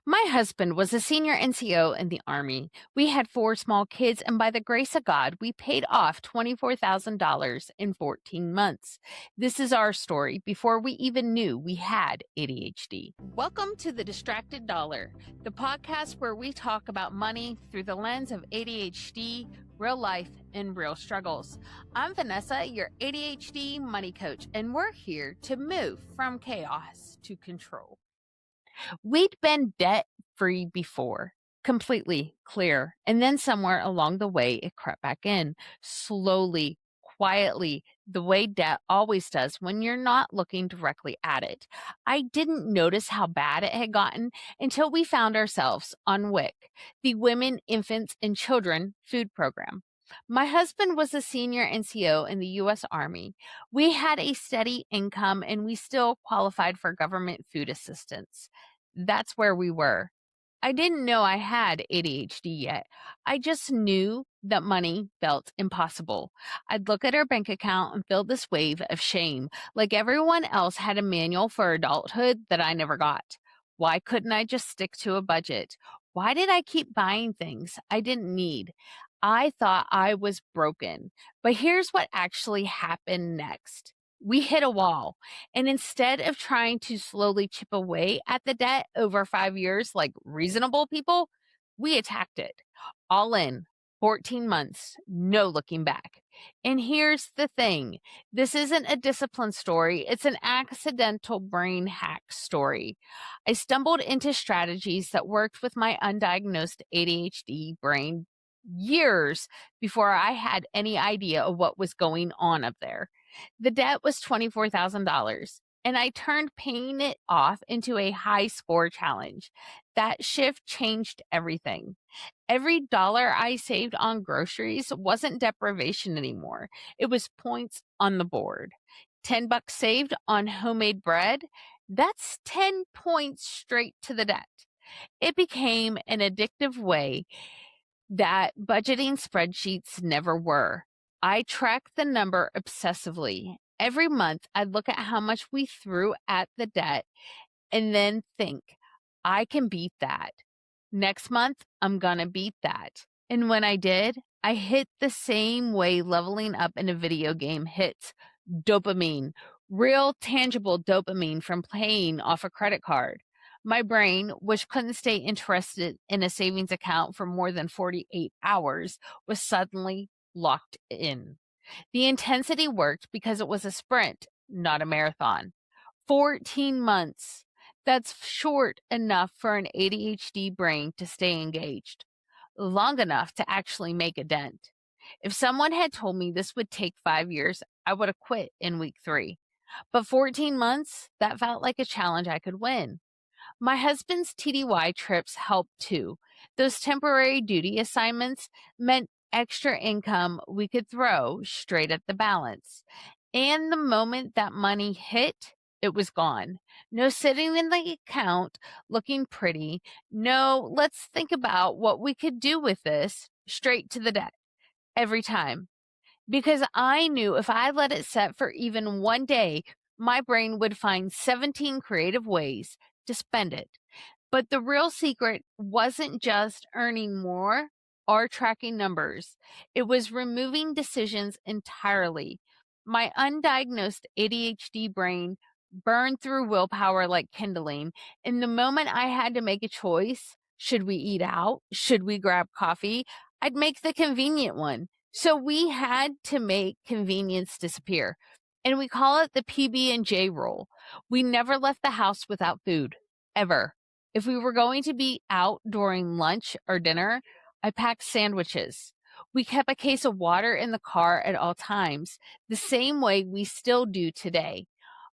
My husband was a senior NCO in the Army. We had four small kids, and by the grace of God, we paid off $24,000 in 14 months. This is our story before we even knew we had ADHD. Welcome to The Distracted Dollar, the podcast where we talk about money through the lens of ADHD, real life, and real struggles. I'm Vanessa, your ADHD money coach, and we're here to move from chaos to control. We'd been debt free before, completely clear. And then somewhere along the way, it crept back in slowly, quietly, the way debt always does when you're not looking directly at it. I didn't notice how bad it had gotten until we found ourselves on WIC, the Women, Infants, and Children Food Program. My husband was a senior NCO in the U.S. Army. We had a steady income and we still qualified for government food assistance. That's where we were. I didn't know I had ADHD yet. I just knew that money felt impossible. I'd look at our bank account and feel this wave of shame, like everyone else had a manual for adulthood that I never got. Why couldn't I just stick to a budget? Why did I keep buying things I didn't need? I thought I was broken. But here's what actually happened next. We hit a wall. And instead of trying to slowly chip away at the debt over 5 years like reasonable people, we attacked it. All in, 14 months, no looking back. And here's the thing. This isn't a discipline story. It's an accidental brain hack story. I stumbled into strategies that worked with my undiagnosed ADHD brain years before I had any idea of what was going on up there. The debt was $24,000, and I turned paying it off into a high score challenge. That shift changed everything. Every dollar I saved on groceries wasn't deprivation anymore. It was points on the board. $10 saved on homemade bread, that's 10 points straight to the debt. It became an addictive way that budgeting spreadsheets never were. I tracked the number obsessively. Every month, I'd look at how much we threw at the debt and then think, I can beat that. Next month, I'm going to beat that. And when I did, I hit the same way leveling up in a video game hits dopamine, real tangible dopamine from paying off a credit card. My brain, which couldn't stay interested in a savings account for more than 48 hours, was suddenly locked in. The intensity worked because it was a sprint, not a marathon. 14 months. That's short enough for an ADHD brain to stay engaged, long enough to actually make a dent. If someone had told me this would take 5 years, I would have quit in week 3. But 14 months, that felt like a challenge I could win. My husband's TDY trips helped too. Those temporary duty assignments meant extra income we could throw straight at the balance. And the moment that money hit, it was gone. No sitting in the account looking pretty. No, let's think about what we could do with this, straight to the debt every time. Because I knew if I let it set for even one day, my brain would find 17 creative ways to spend it. But the real secret wasn't just earning more or tracking numbers. It was removing decisions entirely. My undiagnosed ADHD brain burned through willpower like kindling. And the moment I had to make a choice, should we eat out? Should we grab coffee? I'd make the convenient one. So we had to make convenience disappear. And we call it the PB&J Rule. We never left the house without food, ever. If we were going to be out during lunch or dinner, I packed sandwiches. We kept a case of water in the car at all times, the same way we still do today.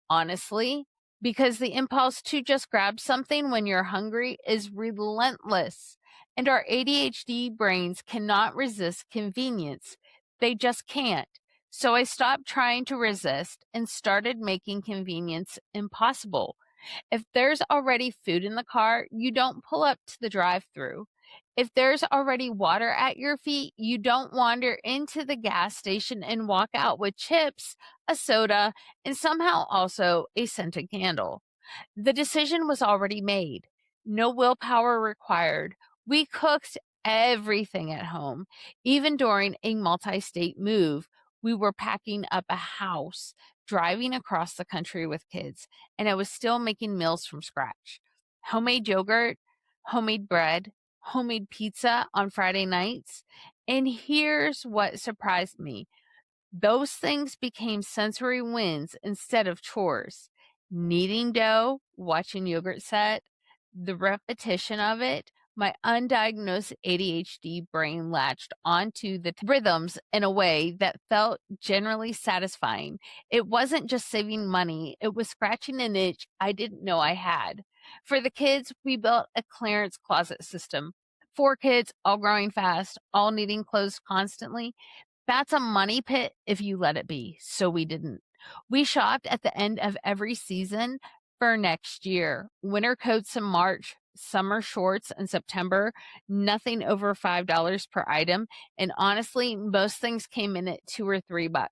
Honestly, because the impulse to just grab something when you're hungry is relentless, and our ADHD brains cannot resist convenience. They just can't. So I stopped trying to resist and started making convenience impossible. If there's already food in the car, you don't pull up to the drive-thru. If there's already water at your feet, you don't wander into the gas station and walk out with chips, a soda, and somehow also a scented candle. The decision was already made. No willpower required. We cooked everything at home. Even during a multi state move, we were packing up a house, driving across the country with kids, and I was still making meals from scratch. Homemade yogurt, homemade bread, homemade pizza on Friday nights. And here's what surprised me: those things became sensory wins instead of chores. Kneading dough, watching yogurt set, the repetition of it, my undiagnosed ADHD brain latched onto the rhythms in a way that felt generally satisfying. It wasn't just saving money, it was scratching an itch I didn't know I had. For the kids, we built a clearance closet system. 4 kids, all growing fast, all needing clothes constantly. That's a money pit if you let it be, so we didn't. We shopped at the end of every season for next year. Winter coats in March, summer shorts in September, nothing over $5 per item, and honestly, most things came in at 2 or $3.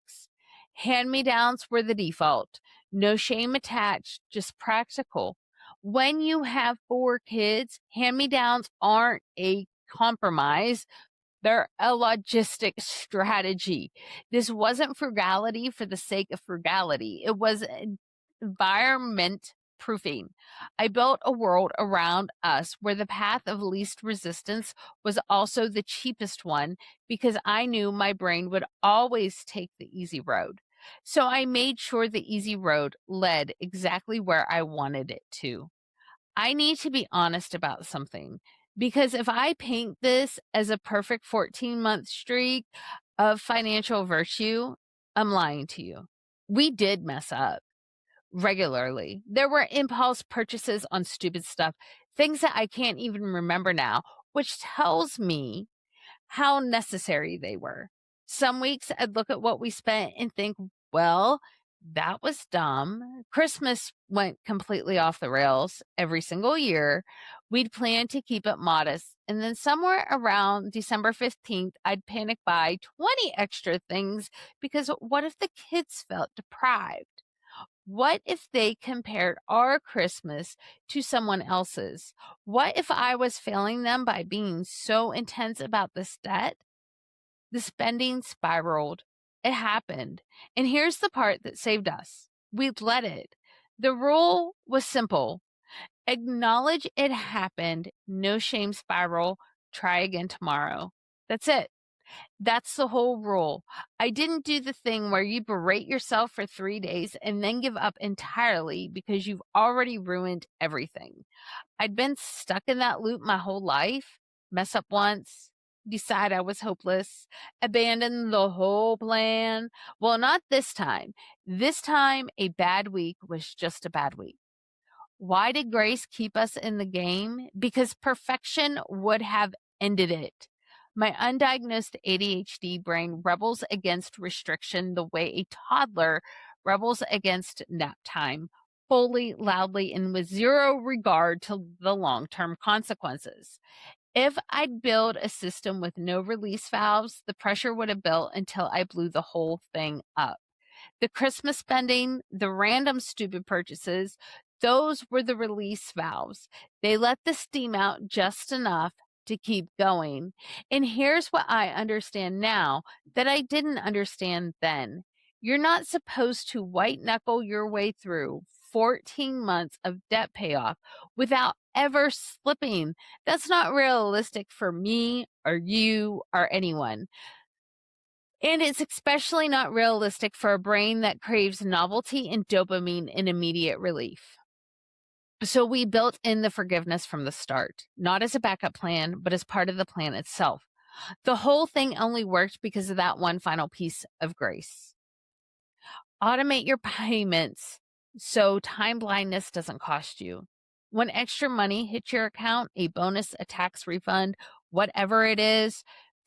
Hand-me-downs were the default. No shame attached, just practical. When you have 4 kids, hand-me-downs aren't a compromise, they're a logistic strategy. This wasn't frugality for the sake of frugality. It was environment proofing. I built a world around us where the path of least resistance was also the cheapest one because I knew my brain would always take the easy road. So I made sure the easy road led exactly where I wanted it to. I need to be honest about something because if I paint this as a perfect 14-month streak of financial virtue, I'm lying to you. We did mess up regularly. There were impulse purchases on stupid stuff, things that I can't even remember now, which tells me how necessary they were. Some weeks I'd look at what we spent and think, well, that was dumb. Christmas went completely off the rails every single year. We'd planned to keep it modest. And then somewhere around December 15th, I'd panic buy 20 extra things because what if the kids felt deprived? What if they compared our Christmas to someone else's? What if I was failing them by being so intense about this debt? The spending spiraled. It happened. And here's the part that saved us: we'd let it. The rule was simple: acknowledge it happened, no shame spiral, try again tomorrow. That's it. That's the whole rule. I didn't do the thing where you berate yourself for 3 days and then give up entirely because you've already ruined everything. I'd been stuck in that loop my whole life. Mess up once, decide I was hopeless, abandon the whole plan. Well, not this time. This time, a bad week was just a bad week. Why did grace keep us in the game? Because perfection would have ended it. My undiagnosed ADHD brain rebels against restriction the way a toddler rebels against nap time, fully, loudly, and with zero regard to the long term consequences. If I'd build a system with no release valves, the pressure would have built until I blew the whole thing up. The Christmas spending, the random stupid purchases, those were the release valves. They let the steam out just enough to keep going. And here's what I understand now that I didn't understand then. You're not supposed to white knuckle your way through 14 months of debt payoff without ever slipping. That's not realistic for me or you or anyone. And it's especially not realistic for a brain that craves novelty and dopamine and immediate relief. So we built in the forgiveness from the start, not as a backup plan, but as part of the plan itself. The whole thing only worked because of that one final piece of grace. Automate your payments so time blindness doesn't cost you. When extra money hits your account, a bonus, a tax refund, whatever it is,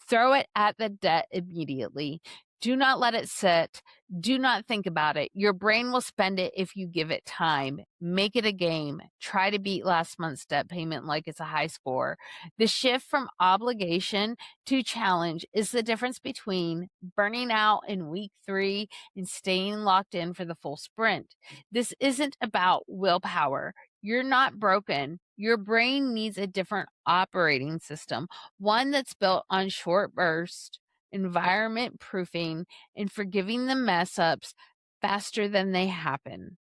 throw it at the debt immediately. Do not let it sit. Do not think about it. Your brain will spend it if you give it time. Make it a game. Try to beat last month's debt payment like it's a high score. The shift from obligation to challenge is the difference between burning out in week 3 and staying locked in for the full sprint. This isn't about willpower. You're not broken. Your brain needs a different operating system, one that's built on short bursts, environment proofing, and forgiving the mess ups faster than they happen.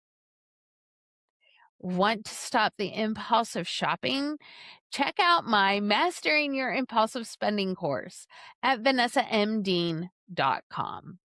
Want to stop the impulsive shopping? Check out my Mastering Your Impulsive Spending course at vanessamdean.com.